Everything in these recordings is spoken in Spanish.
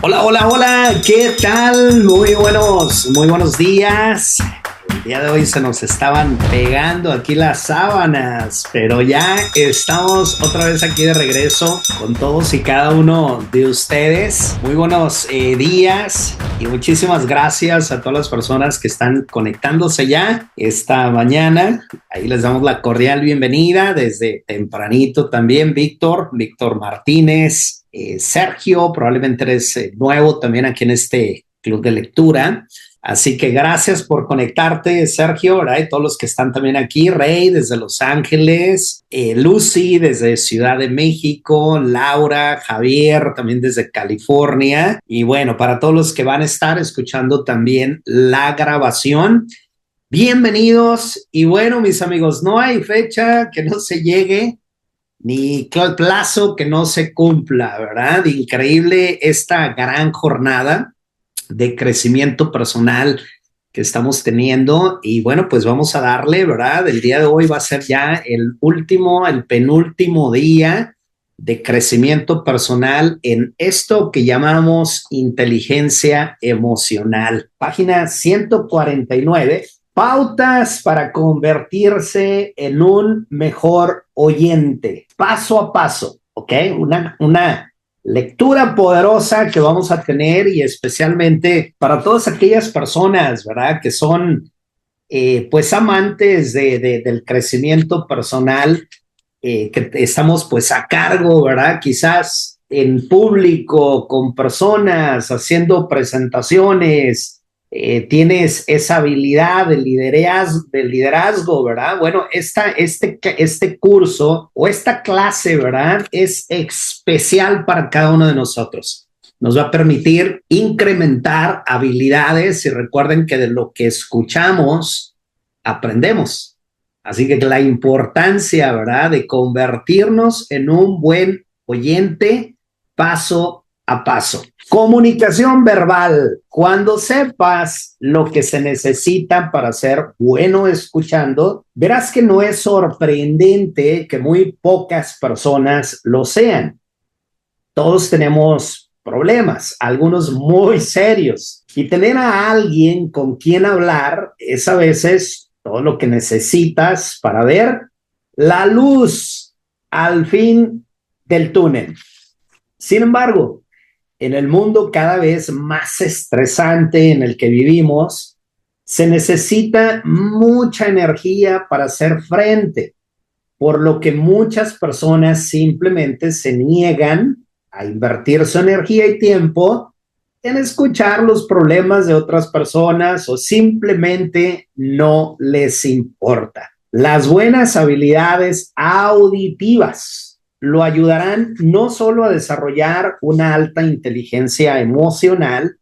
Hola, hola, hola, ¿qué tal? Muy buenos días. El día de hoy se nos estaban pegando aquí las sábanas, pero ya estamos otra vez aquí de regreso con todos y cada uno de ustedes. Muy buenos días y muchísimas gracias a todas las personas que están conectándose ya esta mañana. Ahí les damos la cordial bienvenida desde tempranito también, Víctor Martínez. Sergio, probablemente eres nuevo también aquí en este club de lectura. Así que gracias por conectarte, Sergio, ¿verdad? Y todos los que están también aquí, Rey desde Los Ángeles, Lucy desde Ciudad de México, Laura, Javier también desde California. Y bueno, para todos los que van a estar escuchando también la grabación, bienvenidos. Y bueno, mis amigos, no hay fecha que no se llegue ni plazo que no se cumpla, ¿verdad? Increíble esta gran jornada de crecimiento personal que estamos teniendo y bueno, pues vamos a darle, ¿verdad? El día de hoy va a ser ya el penúltimo día de crecimiento personal en esto que llamamos inteligencia emocional. Página 149. Pautas para convertirse en un mejor oyente, paso a paso, ¿ok? Una lectura poderosa que vamos a tener y especialmente para todas aquellas personas, ¿verdad? Que son, pues, amantes del crecimiento personal, que estamos, pues, a cargo, ¿verdad? Quizás en público, con personas, haciendo presentaciones, tienes esa habilidad del liderazgo, ¿verdad? Bueno, este curso o esta clase, ¿verdad? Es especial para cada uno de nosotros. Nos va a permitir incrementar habilidades y recuerden que de lo que escuchamos, aprendemos. Así que la importancia, ¿verdad? De convertirnos en un buen oyente paso a paso. Comunicación verbal. Cuando sepas lo que se necesita para ser bueno escuchando, verás que no es sorprendente que muy pocas personas lo sean. Todos tenemos problemas, algunos muy serios. Y tener a alguien con quien hablar es a veces todo lo que necesitas para ver la luz al fin del túnel. Sin embargo, en el mundo cada vez más estresante en el que vivimos, se necesita mucha energía para hacer frente, por lo que muchas personas simplemente se niegan a invertir su energía y tiempo en escuchar los problemas de otras personas o simplemente no les importa. Las buenas habilidades auditivas lo ayudarán no solo a desarrollar una alta inteligencia emocional,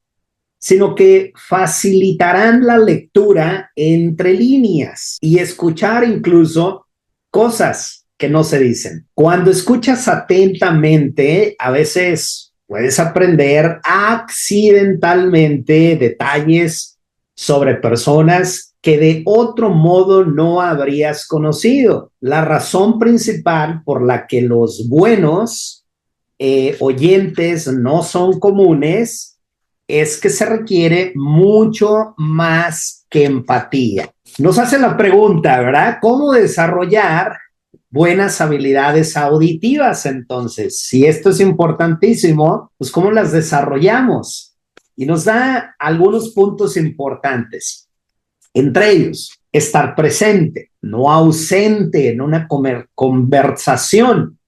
sino que facilitarán la lectura entre líneas y escuchar incluso cosas que no se dicen. Cuando escuchas atentamente, a veces puedes aprender accidentalmente detalles sobre personas que de otro modo no habrías conocido. La razón principal por la que los buenos oyentes no son comunes es que se requiere mucho más que empatía. Nos hacen la pregunta, ¿verdad? ¿Cómo desarrollar buenas habilidades auditivas entonces? Si esto es importantísimo, pues ¿cómo las desarrollamos? Y nos da algunos puntos importantes. Entre ellos, estar presente, no ausente en una conversación.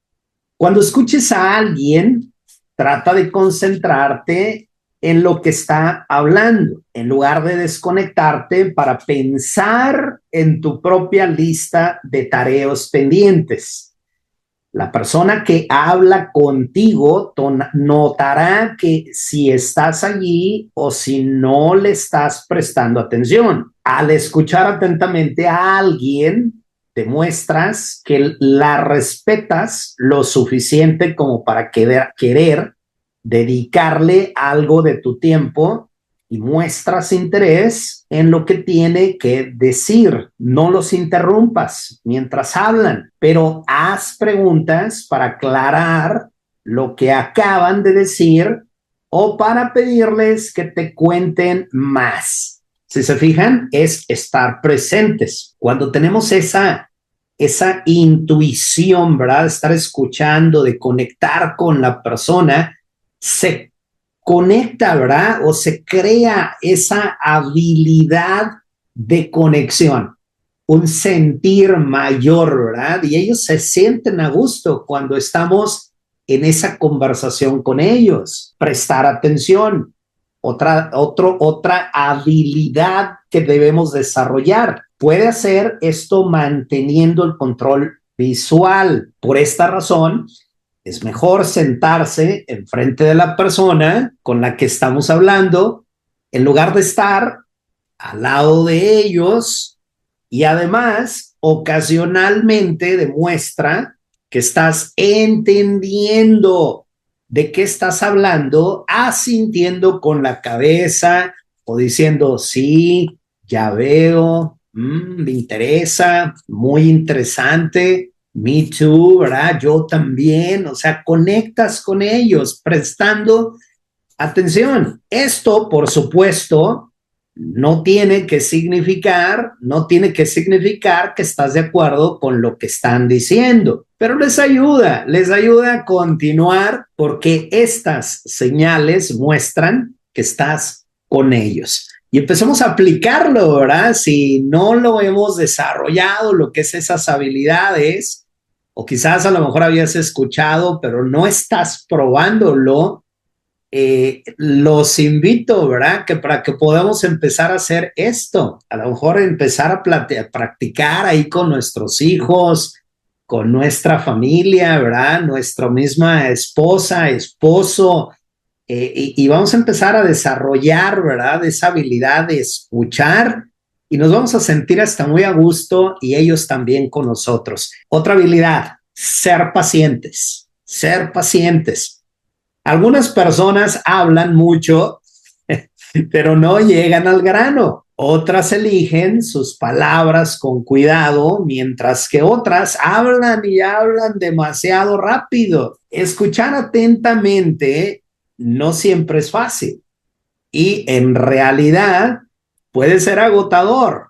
Cuando escuches a alguien, trata de concentrarte en lo que está hablando, en lugar de desconectarte para pensar en tu propia lista de tareas pendientes. La persona que habla contigo notará que si estás allí o si no le estás prestando atención. Al escuchar atentamente a alguien, demuestras que la respetas lo suficiente como para querer dedicarle algo de tu tiempo y muestras interés en lo que tiene que decir. No los interrumpas mientras hablan, pero haz preguntas para aclarar lo que acaban de decir o para pedirles que te cuenten más. Si se fijan, es estar presentes. Cuando tenemos esa intuición, ¿verdad? Estar escuchando, de conectar con la persona, se conecta, ¿verdad? O se crea esa habilidad de conexión, un sentir mayor, ¿verdad? Y ellos se sienten a gusto cuando estamos en esa conversación con ellos. Prestar atención, otra habilidad que debemos desarrollar. Puede hacer esto manteniendo el control visual. Por esta razón, es mejor sentarse enfrente de la persona con la que estamos hablando en lugar de estar al lado de ellos, y además ocasionalmente demuestra que estás entendiendo de qué estás hablando, asintiendo con la cabeza o diciendo sí, ya veo, me interesa, muy interesante, me too, ¿verdad? Yo también, o sea, conectas con ellos prestando atención. Esto, por supuesto, no tiene que significar que estás de acuerdo con lo que están diciendo, pero les ayuda a continuar porque estas señales muestran que estás con ellos. Y empecemos a aplicarlo, ¿verdad? Si no lo hemos desarrollado, lo que es esas habilidades, o quizás a lo mejor habías escuchado, pero no estás probándolo, los invito, ¿verdad? Que para que podamos empezar a hacer esto, a lo mejor empezar a practicar ahí con nuestros hijos, con nuestra familia, ¿verdad? Nuestra misma esposa, esposo, y vamos a empezar a desarrollar, ¿verdad? Esa habilidad de escuchar y nos vamos a sentir hasta muy a gusto y ellos también con nosotros. Otra habilidad, ser pacientes, ser pacientes. Algunas personas hablan mucho, pero no llegan al grano. Otras eligen sus palabras con cuidado, mientras que otras hablan y hablan demasiado rápido. Escuchar atentamente no siempre es fácil y en realidad puede ser agotador,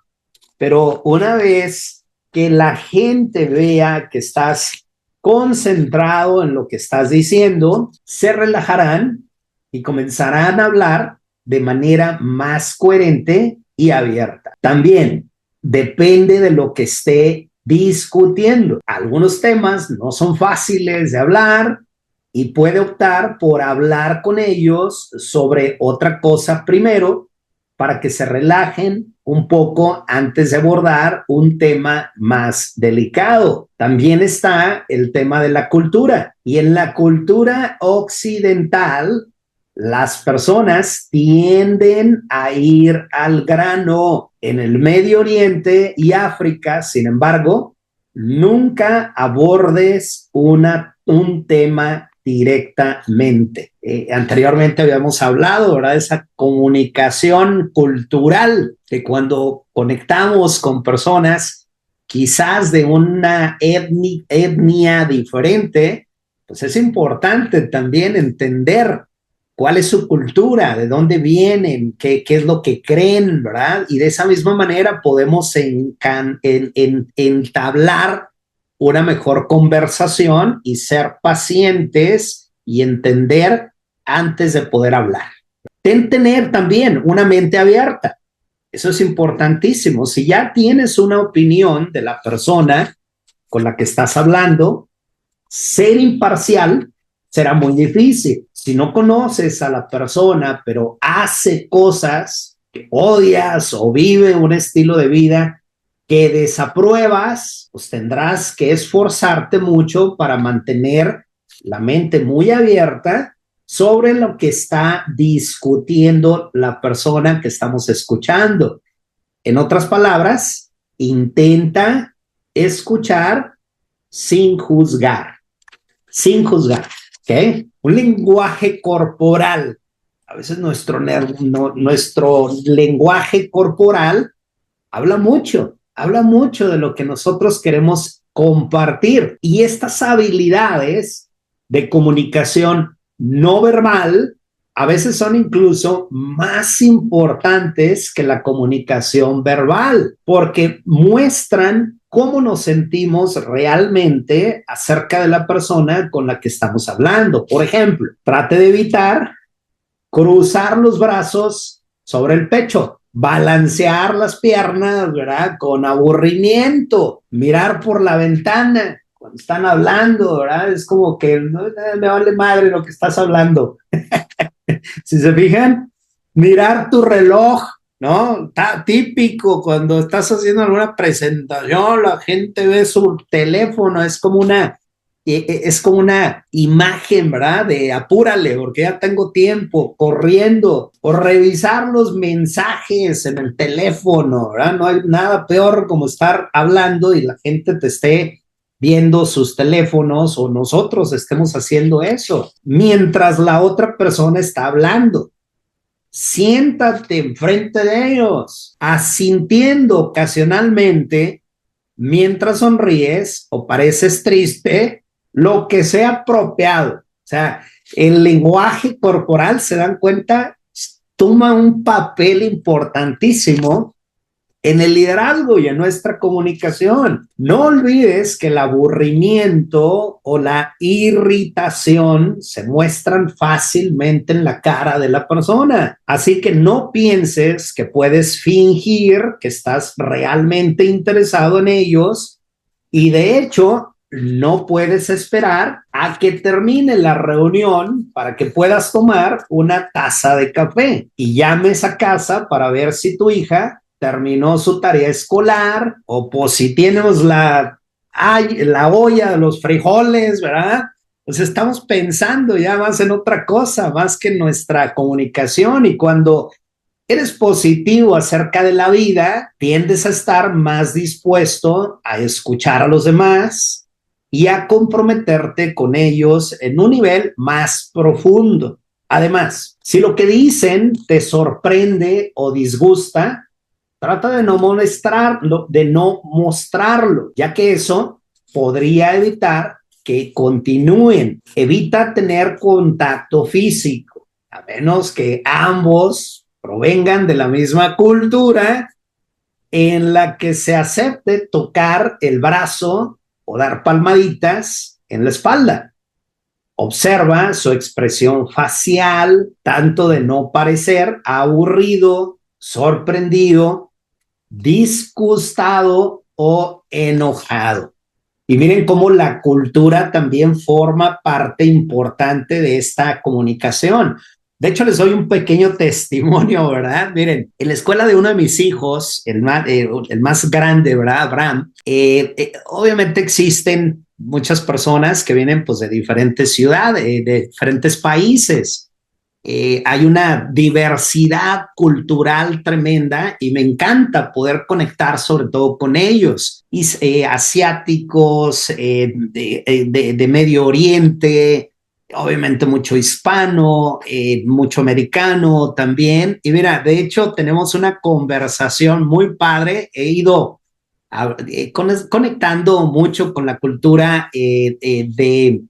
pero una vez que la gente vea que estás concentrado en lo que estás diciendo, se relajarán y comenzarán a hablar de manera más coherente y abierta. También depende de lo que esté discutiendo. Algunos temas no son fáciles de hablar y puede optar por hablar con ellos sobre otra cosa primero para que se relajen un poco antes de abordar un tema más delicado. También está el tema de la cultura. Y en la cultura occidental, las personas tienden a ir al grano. En el Medio Oriente y África, sin embargo, nunca abordes un tema directamente. Anteriormente habíamos hablado, ¿verdad? De esa comunicación cultural, que cuando conectamos con personas quizás de una etnia diferente, pues es importante también entender cuál es su cultura, de dónde vienen, qué es lo que creen, ¿verdad? Y de esa misma manera podemos entablar una mejor conversación y ser pacientes y entender antes de poder hablar. Tener también una mente abierta. Eso es importantísimo. Si ya tienes una opinión de la persona con la que estás hablando, ser imparcial será muy difícil. Si no conoces a la persona, pero hace cosas que odias o vive un estilo de vida que desapruebas, pues tendrás que esforzarte mucho para mantener la mente muy abierta sobre lo que está discutiendo la persona que estamos escuchando. En otras palabras, intenta escuchar sin juzgar, ¿ok? Un lenguaje corporal. A veces nuestro lenguaje corporal habla mucho de lo que nosotros queremos compartir. Y estas habilidades de comunicación no verbal a veces son incluso más importantes que la comunicación verbal, porque muestran cómo nos sentimos realmente acerca de la persona con la que estamos hablando. Por ejemplo, trate de evitar cruzar los brazos sobre el pecho, balancear las piernas, ¿verdad? Con aburrimiento, mirar por la ventana cuando están hablando, ¿verdad? Es como que no, me vale madre lo que estás hablando. Si se fijan, mirar tu reloj, ¿no? Está típico cuando estás haciendo alguna presentación, la gente ve su teléfono, es como una imagen, ¿verdad? De apúrale, porque ya tengo tiempo, corriendo, o revisar los mensajes en el teléfono, ¿verdad? No hay nada peor como estar hablando y la gente te esté viendo sus teléfonos o nosotros estemos haciendo eso mientras la otra persona está hablando. Siéntate enfrente de ellos, asintiendo ocasionalmente mientras sonríes o pareces triste, lo que sea apropiado. O sea, el lenguaje corporal, se dan cuenta, toma un papel importantísimo en el liderazgo y en nuestra comunicación. No olvides que el aburrimiento o la irritación se muestran fácilmente en la cara de la persona. Así que no pienses que puedes fingir que estás realmente interesado en ellos y de hecho no puedes esperar a que termine la reunión para que puedas tomar una taza de café y llames a casa para ver si tu hija terminó su tarea escolar o pues si tenemos la olla de los frijoles, ¿verdad? Pues estamos pensando ya más en otra cosa, más que en nuestra comunicación, y cuando eres positivo acerca de la vida, tiendes a estar más dispuesto a escuchar a los demás y a comprometerte con ellos en un nivel más profundo. Además, si lo que dicen te sorprende o disgusta, trata de no mostrarlo, ya que eso podría evitar que continúen. Evita tener contacto físico, a menos que ambos provengan de la misma cultura en la que se acepte tocar el brazo o dar palmaditas en la espalda. Observa su expresión facial, tanto de no parecer aburrido, sorprendido, disgustado o enojado. Y miren cómo la cultura también forma parte importante de esta comunicación. De hecho, les doy un pequeño testimonio, ¿verdad? Miren, en la escuela de uno de mis hijos, el más grande, ¿verdad? Abraham, obviamente existen muchas personas que vienen pues de diferentes ciudades, de diferentes países. Hay una diversidad cultural tremenda y me encanta poder conectar sobre todo con ellos, asiáticos, de Medio Oriente, obviamente mucho hispano, mucho americano también. Y mira, de hecho tenemos una conversación muy padre. He ido conectando mucho con la cultura de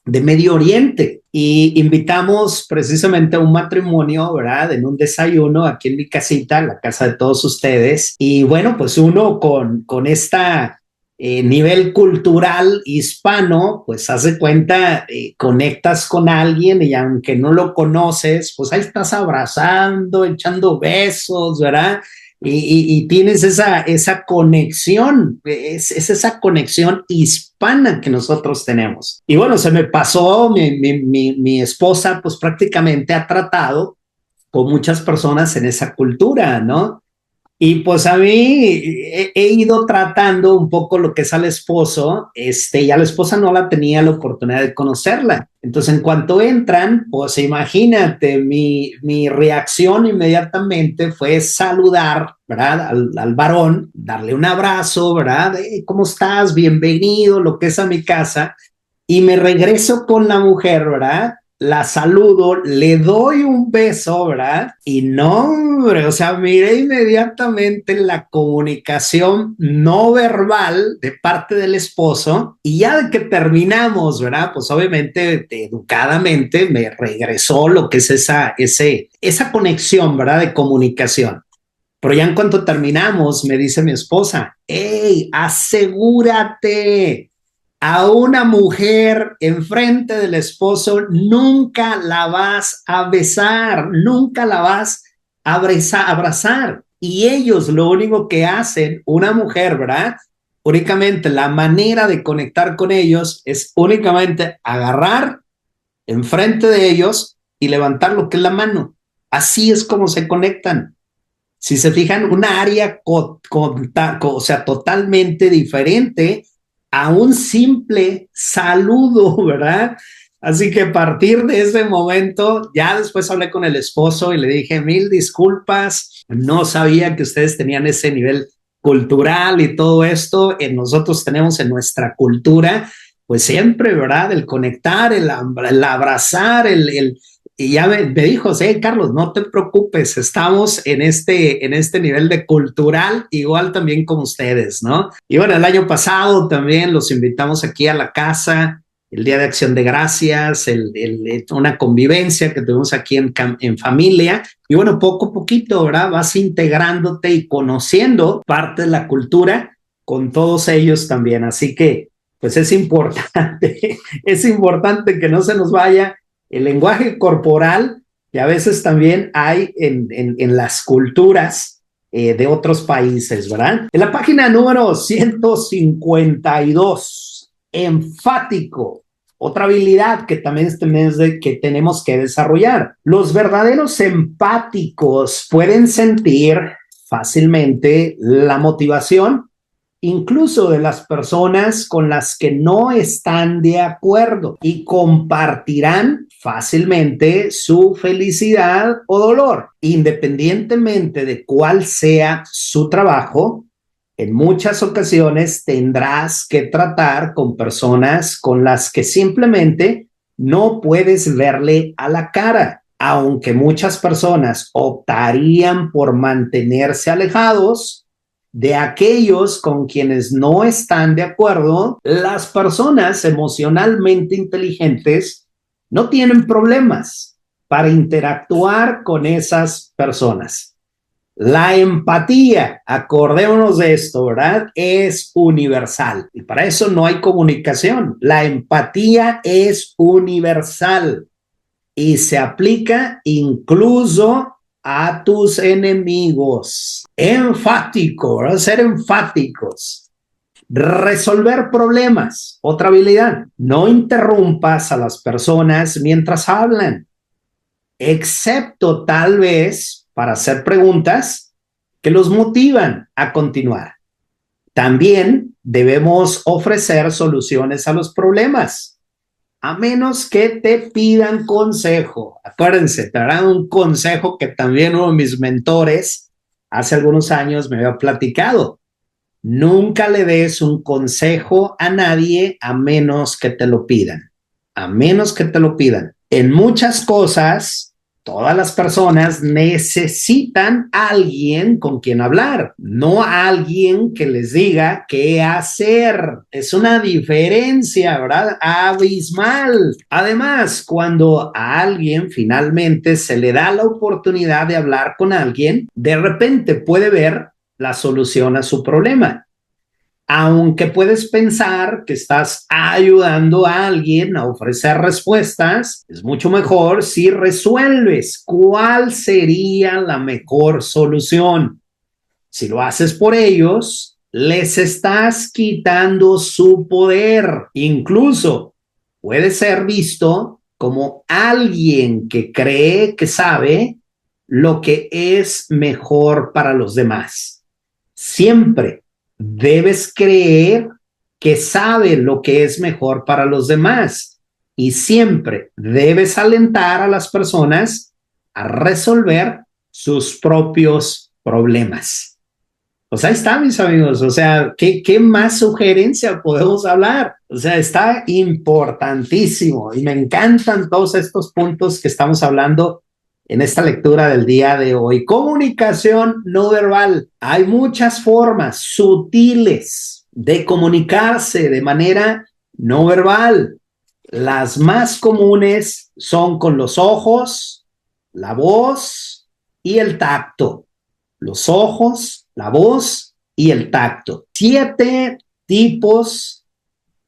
Medio Oriente. Y invitamos precisamente a un matrimonio, ¿verdad? En un desayuno aquí en mi casita, la casa de todos ustedes. Y bueno, pues uno con esta nivel cultural hispano, pues hace cuenta, conectas con alguien y aunque no lo conoces, pues ahí estás abrazando, echando besos, ¿verdad? Y tienes esa conexión, es esa conexión hispana que nosotros tenemos. Y bueno, se me pasó, mi esposa pues prácticamente ha tratado con muchas personas en esa cultura, ¿no? Y pues a mí he ido tratando un poco lo que es al esposo, y a la esposa no la tenía la oportunidad de conocerla. Entonces, en cuanto entran, pues imagínate, mi reacción inmediatamente fue saludar, ¿verdad? Al varón, darle un abrazo, ¿verdad? ¿Cómo estás? Bienvenido, lo que es a mi casa. Y me regreso con la mujer, ¿verdad? la saludo, le doy un beso, ¿verdad? Y no, hombre, o sea, miré inmediatamente la comunicación no verbal de parte del esposo y ya de que terminamos, ¿verdad? Pues obviamente, educadamente, me regresó lo que es esa conexión, ¿verdad? De comunicación. Pero ya en cuanto terminamos, me dice mi esposa, hey, asegúrate, a una mujer enfrente del esposo nunca la vas a besar, nunca la vas a abrazar. Y ellos lo único que hacen, una mujer, ¿verdad? Únicamente la manera de conectar con ellos es únicamente agarrar enfrente de ellos y levantar lo que es la mano. Así es como se conectan. Si se fijan, una área o sea, totalmente diferente a un simple saludo, ¿verdad? Así que a partir de ese momento, ya después hablé con el esposo y le dije, mil disculpas, no sabía que ustedes tenían ese nivel cultural y todo esto. Nosotros tenemos en nuestra cultura, pues siempre, ¿verdad? El conectar, el abrazar, y ya me dijo, sí, Carlos, no te preocupes, estamos en este nivel de cultural, igual también como ustedes, ¿no? Y bueno, el año pasado también los invitamos aquí a la casa, el Día de Acción de Gracias, una convivencia que tuvimos aquí en familia. Y bueno, poco a poquito, ¿verdad? Vas integrándote y conociendo parte de la cultura con todos ellos también. Así que, pues es importante, es importante que no se nos vaya el lenguaje corporal, que a veces también hay en las culturas de otros países, ¿verdad? En la página número 152, enfático, otra habilidad que también que tenemos que desarrollar. Los verdaderos empáticos pueden sentir fácilmente la motivación incluso de las personas con las que no están de acuerdo y compartirán fácilmente su felicidad o dolor, independientemente de cuál sea su trabajo. En muchas ocasiones tendrás que tratar con personas con las que simplemente no puedes verle a la cara. Aunque muchas personas optarían por mantenerse alejados de aquellos con quienes no están de acuerdo, las personas emocionalmente inteligentes no tienen problemas para interactuar con esas personas. La empatía, acordémonos de esto, ¿verdad? Es universal y para eso no hay comunicación. La empatía es universal y se aplica incluso a tus enemigos. Enfático, ¿verdad? Ser enfáticos. Resolver problemas, otra habilidad. No interrumpas a las personas mientras hablan, excepto tal vez para hacer preguntas que los motivan a continuar. También debemos ofrecer soluciones a los problemas, a menos que te pidan consejo. Acuérdense, te darán un consejo que también uno de mis mentores hace algunos años me había platicado. Nunca le des un consejo a nadie a menos que te lo pidan. A menos que te lo pidan. En muchas cosas, todas las personas necesitan a alguien con quien hablar, no a alguien que les diga qué hacer. Es una diferencia, ¿verdad? Abismal. Además, cuando a alguien finalmente se le da la oportunidad de hablar con alguien, de repente puede ver la solución a su problema. Aunque puedes pensar que estás ayudando a alguien a ofrecer respuestas, es mucho mejor si resuelves cuál sería la mejor solución. Si lo haces por ellos, les estás quitando su poder. Incluso puede ser visto como alguien que cree que sabe lo que es mejor para los demás. Siempre debes creer que sabe lo que es mejor para los demás y siempre debes alentar a las personas a resolver sus propios problemas. Pues ahí está, mis amigos. O sea, ¿qué más sugerencia podemos hablar? O sea, está importantísimo y me encantan todos estos puntos que estamos hablando en esta lectura del día de hoy. Comunicación no verbal. Hay muchas formas sutiles de comunicarse de manera no verbal. Las más comunes son con los ojos, la voz y el tacto. Los ojos, la voz y el tacto. 7 tipos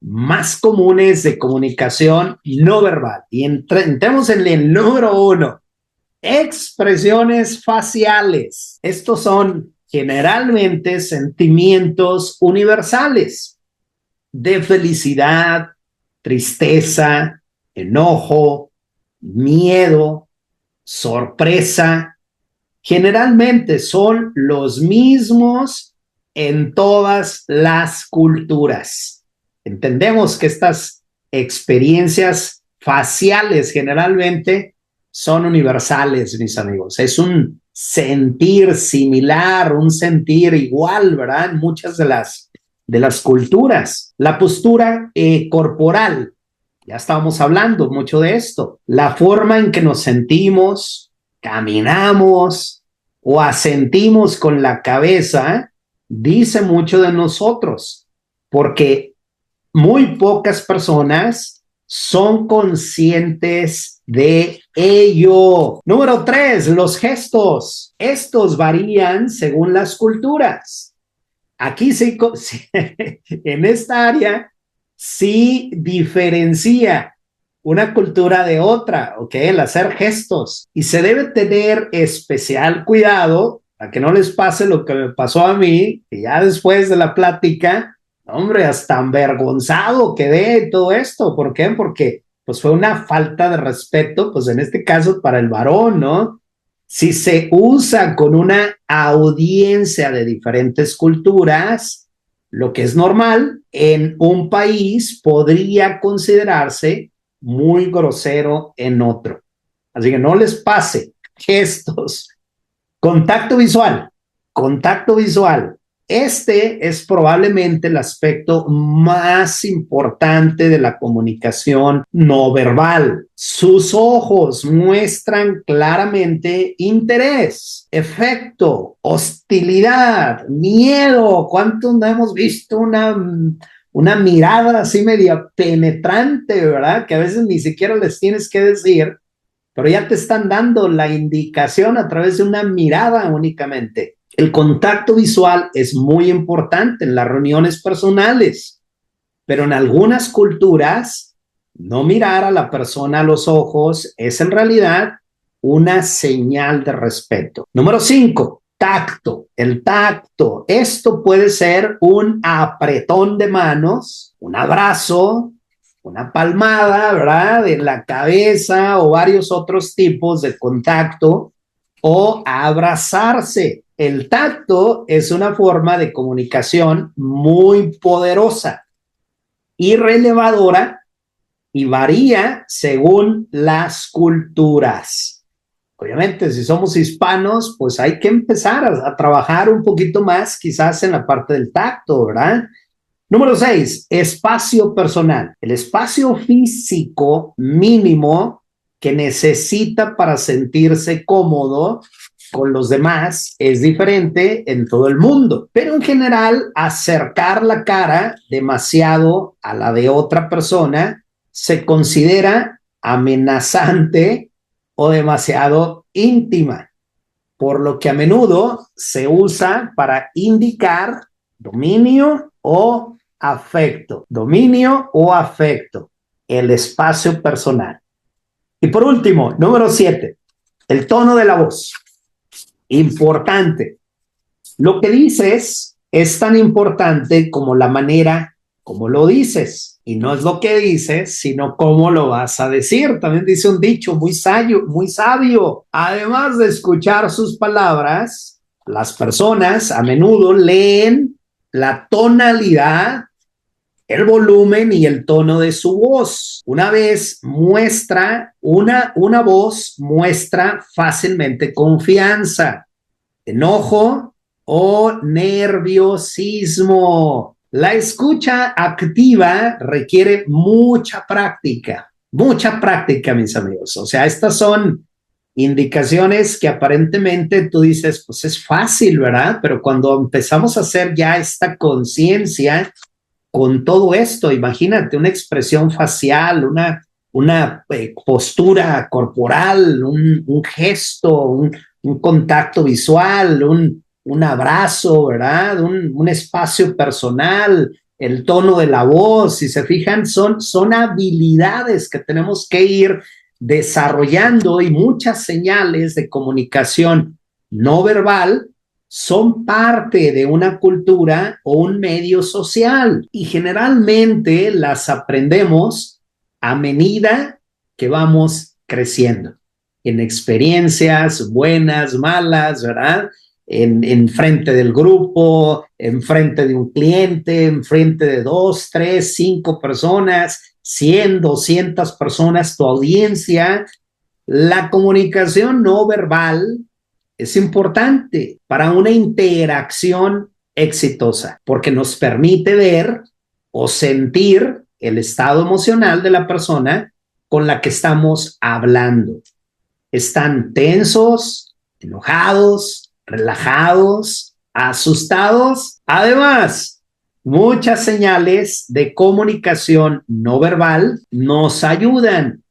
más comunes de comunicación no verbal. Y entremos en el número 1. Expresiones faciales. Estos son generalmente sentimientos universales de felicidad, tristeza, enojo, miedo, sorpresa. Generalmente son los mismos en todas las culturas. Entendemos que estas experiencias faciales generalmente son universales, mis amigos. Es un sentir similar, un sentir igual, ¿verdad? En muchas de las culturas. La postura corporal, ya estábamos hablando mucho de esto. La forma en que nos sentimos, caminamos o asentimos con la cabeza, dice mucho de nosotros, porque muy pocas personas son conscientes de ello. Número 3, los gestos. Estos varían según las culturas. Aquí sí, en esta área sí diferencia una cultura de otra, ¿ok? El hacer gestos. Y se debe tener especial cuidado para que no les pase lo que me pasó a mí, que ya después de la plática, hombre, hasta avergonzado quedé todo esto. ¿Por qué? Porque pues fue una falta de respeto, pues en este caso para el varón, ¿no? Si se usa con una audiencia de diferentes culturas, lo que es normal en un país podría considerarse muy grosero en otro. Así que no les pase. Gestos. Contacto visual. Contacto visual. Este es probablemente el aspecto más importante de la comunicación no verbal. Sus ojos muestran claramente interés, efecto, hostilidad, miedo. ¿Cuántos no hemos visto una mirada así media penetrante, ¿verdad? Que a veces ni siquiera les tienes que decir, pero ya te están dando la indicación a través de una mirada únicamente. El contacto visual es muy importante en las reuniones personales, pero en algunas culturas, no mirar a la persona a los ojos es en realidad una señal de respeto. Número 5, tacto. El tacto. Esto puede ser un apretón de manos, un abrazo, una palmada, ¿verdad? En la cabeza o varios otros tipos de contacto o abrazarse. El tacto es una forma de comunicación muy poderosa y relevadora y varía según las culturas. Obviamente, si somos hispanos, pues hay que empezar a trabajar un poquito más, quizás en la parte del tacto, ¿verdad? Número 6, espacio personal. El espacio físico mínimo que necesita para sentirse cómodo con los demás es diferente en todo el mundo, pero en general acercar la cara demasiado a la de otra persona se considera amenazante o demasiado íntima, por lo que a menudo se usa para indicar dominio o afecto. Dominio o afecto, el espacio personal. Y por último, número 7, el tono de la voz. Importante. Lo que dices es tan importante como la manera como lo dices. Y no es lo que dices, sino cómo lo vas a decir. También dice un dicho muy sabio, muy sabio. Además de escuchar sus palabras, las personas a menudo leen la tonalidad, el volumen y el tono de su voz. Una voz muestra fácilmente confianza, enojo, o nerviosismo. La escucha activa requiere mucha práctica, mis amigos. O sea, estas son indicaciones que aparentemente tú dices, pues es fácil, ¿verdad? Pero cuando empezamos a hacer ya esta conciencia con todo esto, imagínate una expresión facial, una postura corporal, un gesto, un contacto visual, un abrazo, ¿verdad? Un espacio personal, el tono de la voz, si se fijan, son habilidades que tenemos que ir desarrollando y muchas señales de comunicación no verbal son parte de una cultura o un medio social y generalmente las aprendemos a medida que vamos creciendo en experiencias buenas, malas, ¿verdad? En frente del grupo, en frente de un cliente, en frente de 2, 3, 5 personas, 100, 200 personas, tu audiencia. La comunicación no verbal es importante para una interacción exitosa porque nos permite ver o sentir el estado emocional de la persona con la que estamos hablando. ¿Están tensos, enojados, relajados, asustados? Además, muchas señales de comunicación no verbal nos ayudan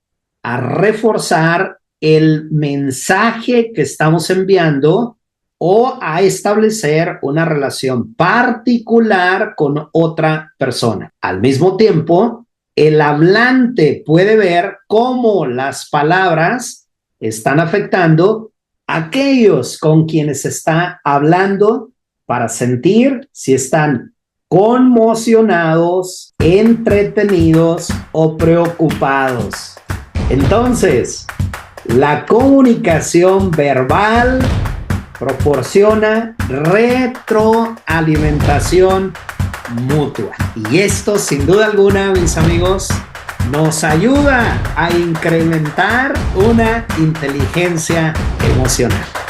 a reforzar el mensaje que estamos enviando o a establecer una relación particular con otra persona. Al mismo tiempo, el hablante puede ver cómo las palabras están afectando a aquellos con quienes está hablando para sentir si están conmocionados, entretenidos o preocupados. Entonces, la comunicación verbal proporciona retroalimentación mutua. Y esto, sin duda alguna, mis amigos, nos ayuda a incrementar una inteligencia emocional.